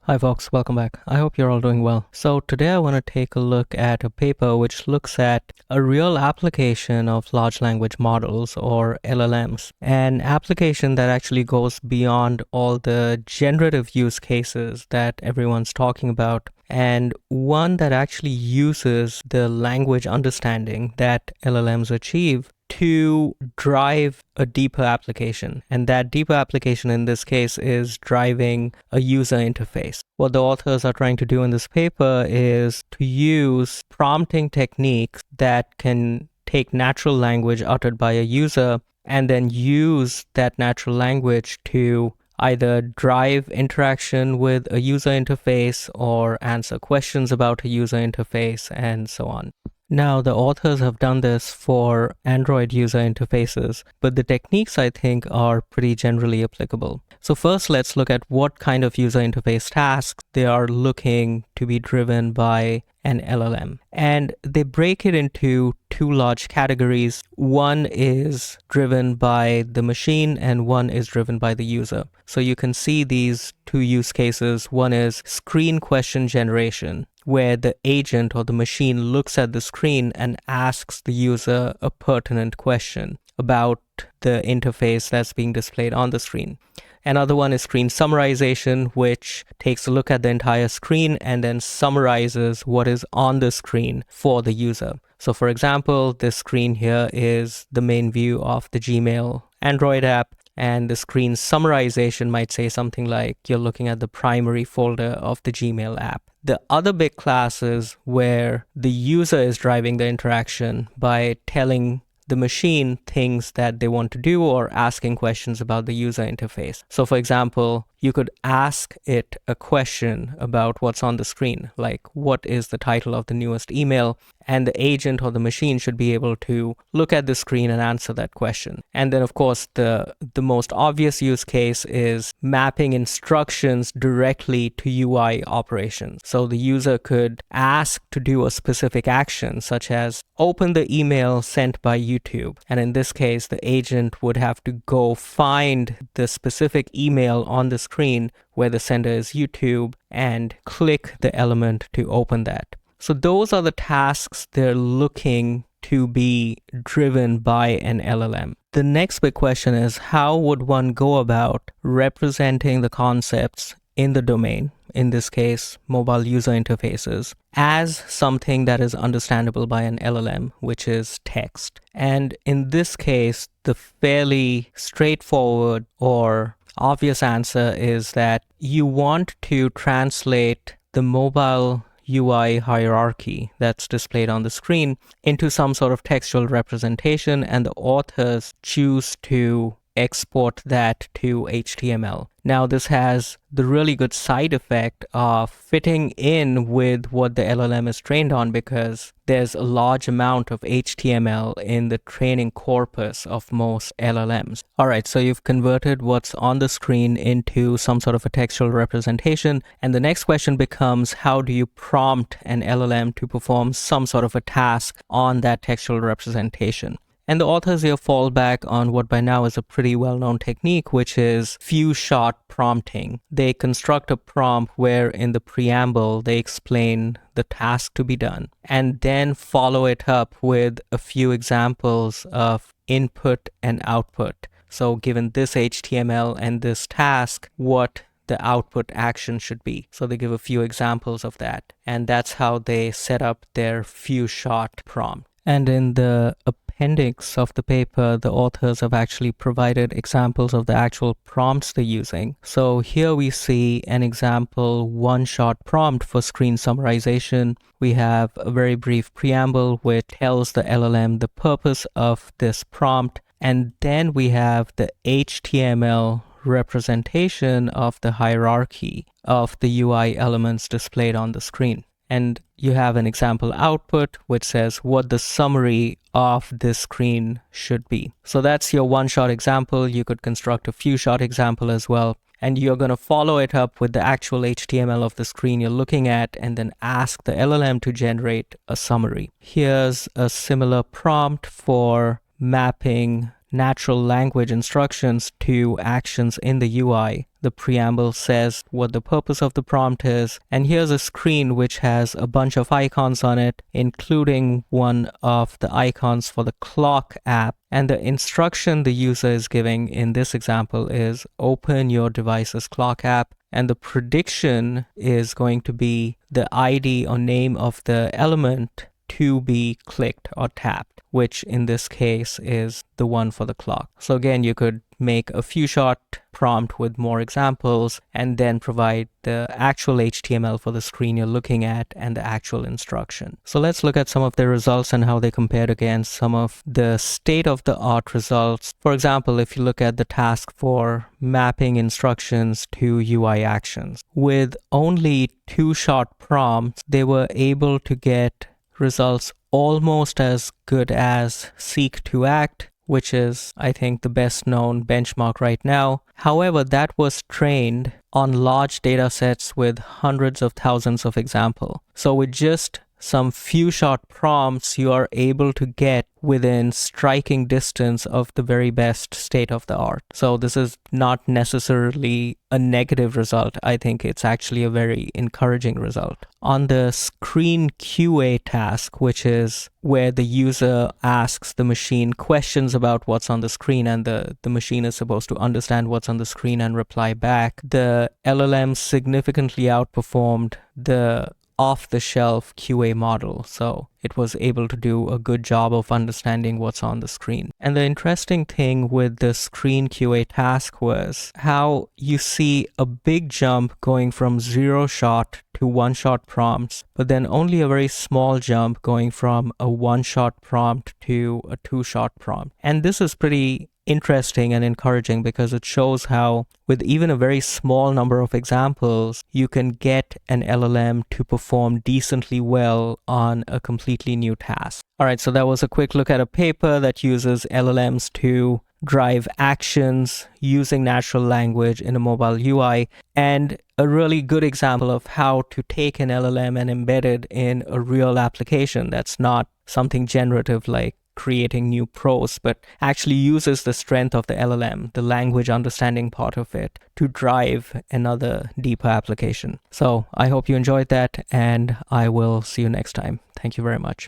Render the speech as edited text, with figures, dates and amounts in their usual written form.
Hi folks, welcome back. I hope you're all doing well. So today I want to take a look at a paper which looks at a real application of large language models, or LLMs, an application that actually goes beyond all the generative use cases that everyone's talking about, and one that actually uses the language understanding that LLMs achieve to drive a deeper application. And that deeper application in this case is driving a user interface. What the authors are trying to do in this paper is to use prompting techniques that can take natural language uttered by a user and then use that natural language to either drive interaction with a user interface or answer questions about a user interface and so on. Now, the authors have done this for Android user interfaces, but the techniques I think are pretty generally applicable. So first, let's look at what kind of user interface tasks they are looking to be driven by an LLM. And they break it into two large categories. One is driven by the machine and one is driven by the user. So you can see these two use cases. One is screen question generation, where the agent or the machine looks at the screen and asks the user a pertinent question about the interface that's being displayed on the screen. Another one is screen summarization, which takes a look at the entire screen and then summarizes what is on the screen for the user. So for example, this screen here is the main view of the Gmail Android app, and the screen summarization might say something like you're looking at the primary folder of the Gmail app. The other big class is where the user is driving the interaction by telling the machine things that they want to do or asking questions about the user interface. So for example, you could ask it a question about what's on the screen, like what is the title of the newest email, and the agent or the machine should be able to look at the screen and answer that question. And then of course the most obvious use case is mapping instructions directly to UI operations. So the user could ask to do a specific action, such as open the email sent by YouTube. And in this case, the agent would have to go find the specific email on the screen where the sender is YouTube and click the element to open that. So those are the tasks they're looking to be driven by an LLM. The next big question is, how would one go about representing the concepts in the domain, in this case, mobile user interfaces, as something that is understandable by an LLM, which is text? And in this case, the fairly straightforward or obvious answer is that you want to translate the mobile UI hierarchy that's displayed on the screen into some sort of textual representation, and the authors choose to export that to HTML. Now, this has the really good side effect of fitting in with what the LLM is trained on, because there's a large amount of HTML in the training corpus of most LLMs. All right, so you've converted what's on the screen into some sort of a textual representation. And the next question becomes, how do you prompt an LLM to perform some sort of a task on that textual representation? And the authors here fall back on what by now is a pretty well-known technique, which is few-shot prompting. They construct a prompt where in the preamble they explain the task to be done and then follow it up with a few examples of input and output. So given this HTML and this task, what the output action should be. So they give a few examples of that. And that's how they set up their few-shot prompt. And in the appendix of the paper, the authors have actually provided examples of the actual prompts they're using. So here we see an example one-shot prompt for screen summarization. We have a very brief preamble which tells the LLM the purpose of this prompt. And then we have the HTML representation of the hierarchy of the UI elements displayed on the screen. And you have an example output which says what the summary of this screen should be. So that's your one-shot example. You could construct a few-shot example as well. And you're going to follow it up with the actual HTML of the screen you're looking at and then ask the LLM to generate a summary. Here's a similar prompt for mapping natural language instructions to actions in the UI. The preamble says what the purpose of the prompt is, and here's a screen which has a bunch of icons on it, including one of the icons for the clock app. And the instruction the user is giving in this example is open your device's clock app, and the prediction is going to be the ID or name of the element to be clicked or tapped, which in this case is the one for the clock. So again, you could make a few shot prompt with more examples and then provide the actual HTML for the screen you're looking at and the actual instruction. So let's look at some of the results and how they compared against some of the state-of-the-art results. For example, if you look at the task for mapping instructions to UI actions, with only 2 short prompts, they were able to get results almost as good as Seek to Act, which is, I think, the best known benchmark right now. However, that was trained on large data sets with hundreds of thousands of examples. So with just some few short prompts, you are able to get within striking distance of the very best state of the art. So this is not necessarily a negative result. I think it's actually a very encouraging result. On the screen QA task, which is where the user asks the machine questions about what's on the screen, and the machine is supposed to understand what's on the screen and reply back, the LLM significantly outperformed the off-the-shelf QA model, so it was able to do a good job of understanding what's on the screen. And the interesting thing with the screen QA task was how you see a big jump going from 0 shot to 1 shot prompts, but then only a very small jump going from a 1 shot prompt to a 2 shot prompt. And this is pretty interesting and encouraging because it shows how with even a very small number of examples, you can get an LLM to perform decently well on a completely new task. All right, so that was a quick look at a paper that uses LLMs to drive actions using natural language in a mobile UI, and a really good example of how to take an LLM and embed it in a real application that's not something generative like creating new prose, but actually uses the strength of the LLM, the language understanding part of it, to drive another deeper application. So I hope you enjoyed that, and I will see you next time. Thank you very much.